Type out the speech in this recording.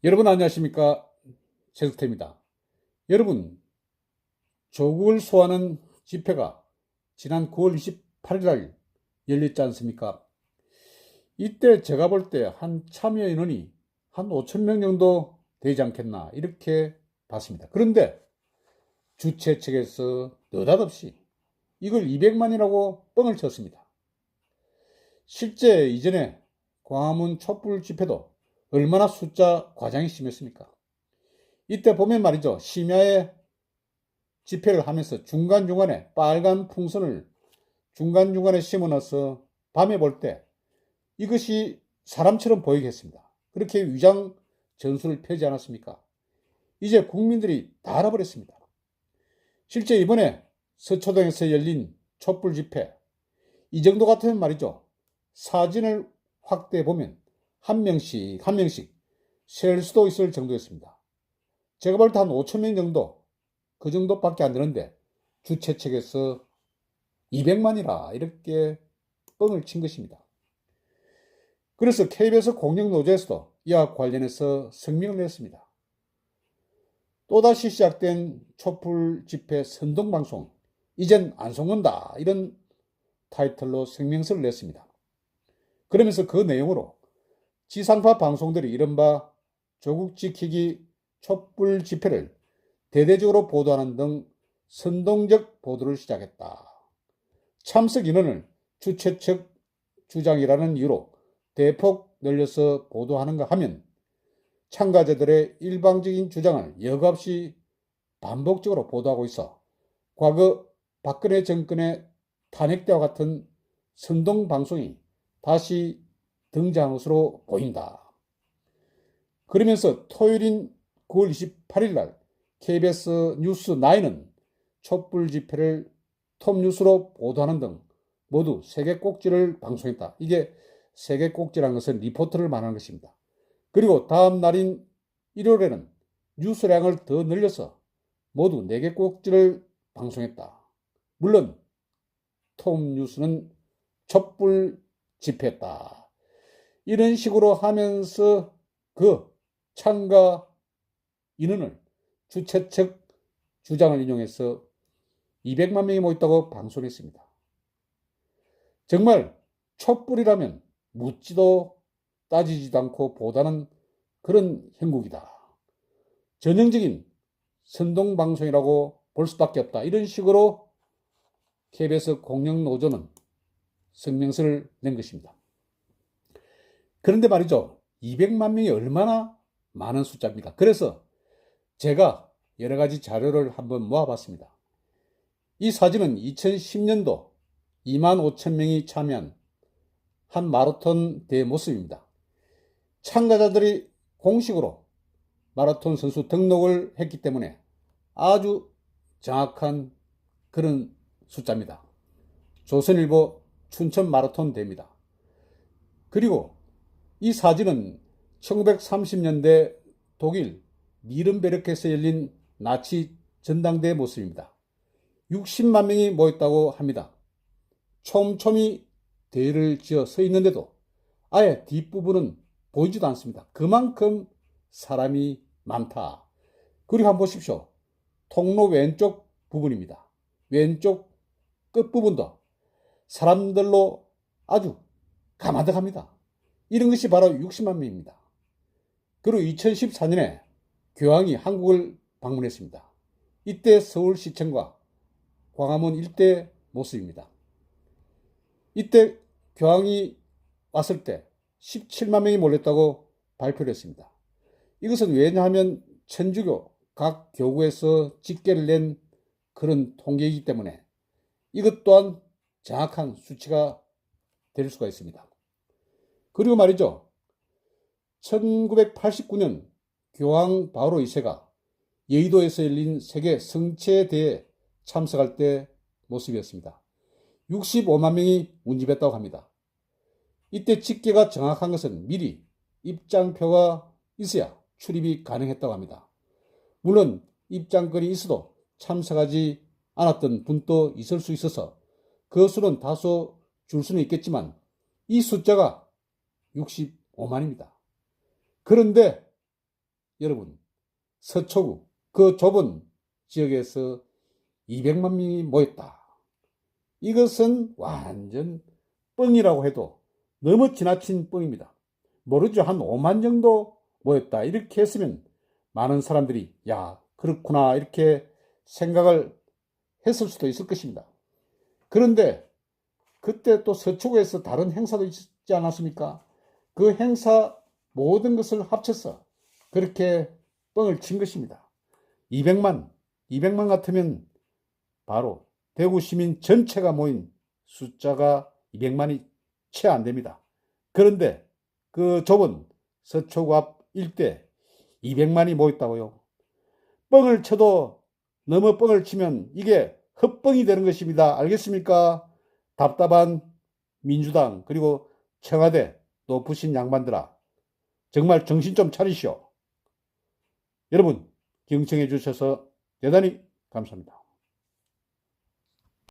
여러분 안녕하십니까? 최석태입니다. 여러분, 조국을 소환하는 집회가 지난 9월 28일 날 열렸지 않습니까? 이때 제가 볼 때 한 참여 인원이 한 5천 명 정도 되지 않겠나 이렇게 봤습니다. 그런데 주최 측에서 느닷없이 이걸 200만이라고 뻥을 쳤습니다. 실제 이전에 광화문 촛불 집회도 얼마나 숫자 과장이 심했습니까? 이때 보면 말이죠. 심야에 집회를 하면서 중간중간에 빨간 풍선을 중간중간에 심어놔서 밤에 볼 때 이것이 사람처럼 보이게 했습니다. 그렇게 위장 전술을 펴지 않았습니까? 이제 국민들이 다 알아버렸습니다. 실제 이번에 서초동에서 열린 촛불 집회, 이 정도 같으면 말이죠. 사진을 확대해 보면 한 명씩 셀 수도 있을 정도였습니다. 제가 볼 때 한 5천 명 정도, 그 정도밖에 안 되는데 주최 측에서 200만이라 이렇게 뻥을 친 것입니다. 그래서 KBS 공영노조에서도 이와 관련해서 성명을 냈습니다. 또다시 시작된 촛불 집회 선동방송, 이젠 안 속는다, 이런 타이틀로 성명서를 냈습니다. 그러면서 그 내용으로 지상파 방송들이 이른바 조국 지키기 촛불 집회를 대대적으로 보도하는 등 선동적 보도를 시작했다. 참석 인원을 주최 측 주장이라는 이유로 대폭 늘려서 보도하는가 하면 참가자들의 일방적인 주장을 여과없이 반복적으로 보도하고 있어 과거 박근혜 정권의 탄핵 때와 같은 선동방송이 다시 등장한 것으로 보인다. 그러면서 토요일인 9월 28일 날 KBS 뉴스 9은 촛불 집회를 톱뉴스로 보도하는 등 모두 3개 꼭지를 방송했다. 이게 3개 꼭지라는 것은 리포트를 말하는 것입니다. 그리고 다음 날인 일요일에는 뉴스량을 더 늘려서 모두 4개 꼭지를 방송했다. 물론 톱뉴스는 촛불 집회했다. 이런 식으로 하면서 그 참가 인원을 주최 측 주장을 인용해서 200만 명이 모였다고 방송했습니다. 정말 촛불이라면 묻지도 따지지도 않고 보다는 그런 형국이다. 전형적인 선동방송이라고 볼 수밖에 없다. 이런 식으로 KBS 공영노조는 성명서를 낸 것입니다. 그런데 말이죠. 200만 명이 얼마나 많은 숫자입니까? 그래서 제가 여러 가지 자료를 한번 모아봤습니다. 이 사진은 2010년도 2만 5천 명이 참여한 한 마라톤 대회 모습입니다. 참가자들이 공식으로 마라톤 선수 등록을 했기 때문에 아주 정확한 그런 숫자입니다. 조선일보 춘천 마라톤 대회입니다. 그리고 이 사진은 1930년대 독일 니른베르크에서 열린 나치 전당대회 모습입니다. 60만 명이 모였다고 합니다. 촘촘히 대회를 지어 서 있는데도 아예 뒷부분은 보이지도 않습니다. 그만큼 사람이 많다. 그리고 한번 보십시오. 통로 왼쪽 부분입니다. 왼쪽 끝부분도 사람들로 아주 가마득합니다. 이런 것이 바로 60만 명입니다. 그리고 2014년에 교황이 한국을 방문했습니다. 이때 서울시청과 광화문 일대 모습입니다. 이때 교황이 왔을 때 17만 명이 몰렸다고 발표를 했습니다. 이것은 왜냐하면 천주교 각 교구에서 집계를 낸 그런 통계이기 때문에 이것 또한 정확한 수치가 될 수가 있습니다. 그리고 말이죠. 1989년 교황 바오로 2세가 여의도에서 열린 세계 성체대회에 참석할 때 모습이었습니다. 65만 명이 운집했다고 합니다. 이때 집계가 정확한 것은 미리 입장표가 있어야 출입이 가능했다고 합니다. 물론 입장권이 있어도 참석하지 않았던 분도 있을 수 있어서 그 수는 다소 줄 수는 있겠지만 이 숫자가 65만입니다. 그런데 여러분, 서초구 그 좁은 지역에서 200만 명이 모였다. 이것은 완전 뻥이라고 해도 너무 지나친 뻥입니다. 모르죠. 한 5만 정도 모였다. 이렇게 했으면 많은 사람들이 야, 그렇구나 이렇게 생각을 했을 수도 있을 것입니다. 그런데 그때 또 서초구에서 다른 행사도 있지 않았습니까? 그 행사 모든 것을 합쳐서 그렇게 뻥을 친 것입니다. 200만 같으면 바로 대구 시민 전체가 모인 숫자가 200만이 채 안 됩니다. 그런데 그 좁은 서초구 앞 일대 200만이 모였다고요. 뻥을 쳐도 너무 뻥을 치면 이게 헛뻥이 되는 것입니다. 알겠습니까? 답답한 민주당 그리고 청와대 높으신 양반들아, 정말 정신 좀 차리시오. 여러분, 경청해 주셔서 대단히 감사합니다.